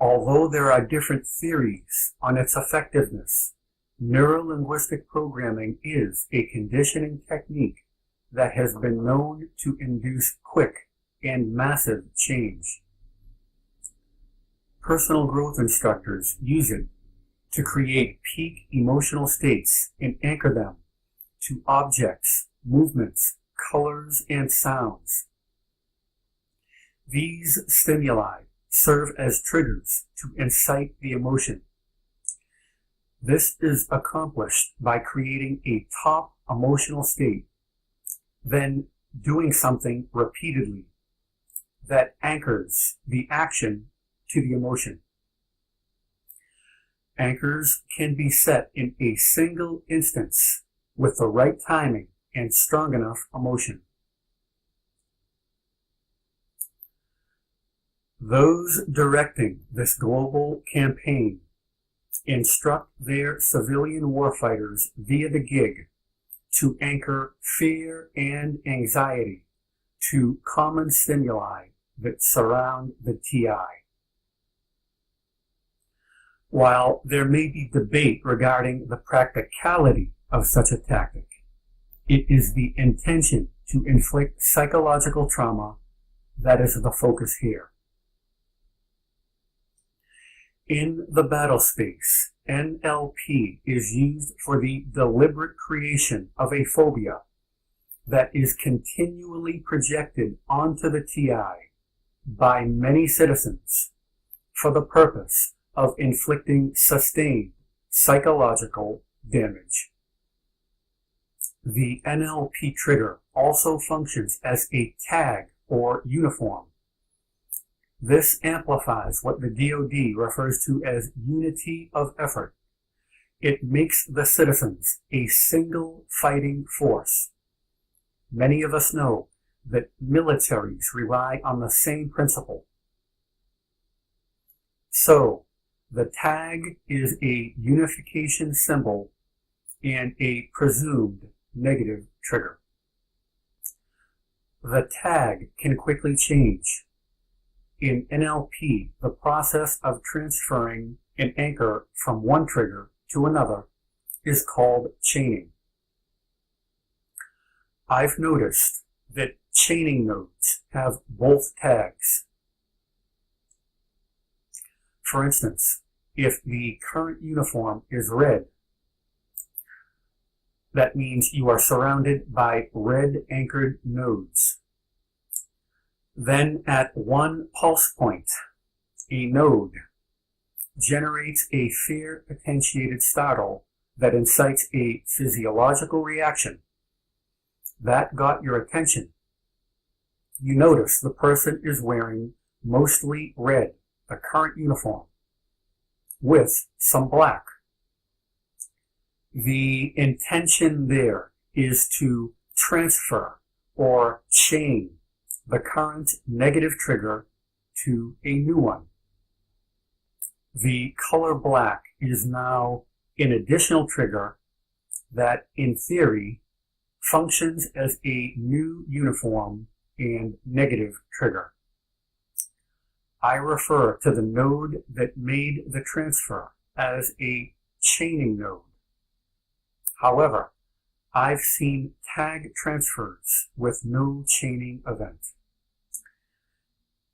Although there are different theories on its effectiveness, neuro-linguistic programming is a conditioning technique that has been known to induce quick and massive change. Personal growth instructors use it to create peak emotional states and anchor them to objects, movements, colors, and sounds. These stimuli serve as triggers to incite the emotion. This is accomplished by creating a top emotional state, then doing something repeatedly that anchors the action to the emotion. Anchors can be set in a single instance with the right timing and strong enough emotion. Those directing this global campaign instruct their civilian warfighters via the gig to anchor fear and anxiety to common stimuli that surround the TI. While there may be debate regarding the practicality of such a tactic, it is the intention to inflict psychological trauma that is the focus here. In the battle space, NLP is used for the deliberate creation of a phobia that is continually projected onto the TI by many citizens for the purpose of inflicting sustained psychological damage. The NLP trigger also functions as a tag or uniform. This amplifies what the DoD refers to as unity of effort. It makes the citizens a single fighting force. Many of us know that militaries rely on the same principle. So, the tag is a unification symbol and a presumed negative trigger. The tag can quickly change. In NLP, the process of transferring an anchor from one trigger to another is called chaining. I've noticed that chaining nodes have both tags. For instance, if the current uniform is red, that means you are surrounded by red anchored nodes. Then at one pulse point, a node generates a fear-potentiated startle that incites a physiological reaction. That got your attention. You notice the person is wearing mostly red, the current uniform, with some black. The intention there is to transfer or chain the current negative trigger to a new one. The color black is now an additional trigger that, in theory, functions as a new uniform and negative trigger. I refer to the node that made the transfer as a chaining node. However, I've seen tag transfers with no chaining event.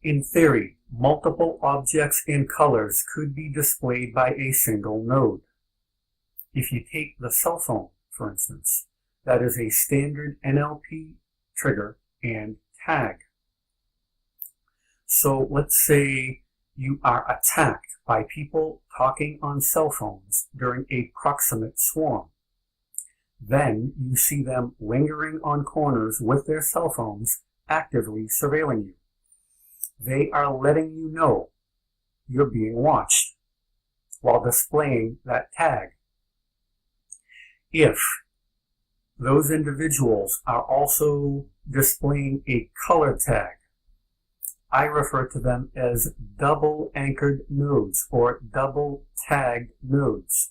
In theory, multiple objects and colors could be displayed by a single node. If you take the cell phone, for instance, that is a standard NLP trigger and tag. So let's say you are attacked by people talking on cell phones during a proximate swarm. Then you see them lingering on corners with their cell phones, actively surveilling you. They are letting you know you're being watched while displaying that tag. If those individuals are also displaying a color tag, I refer to them as double anchored nodes or double tagged nodes.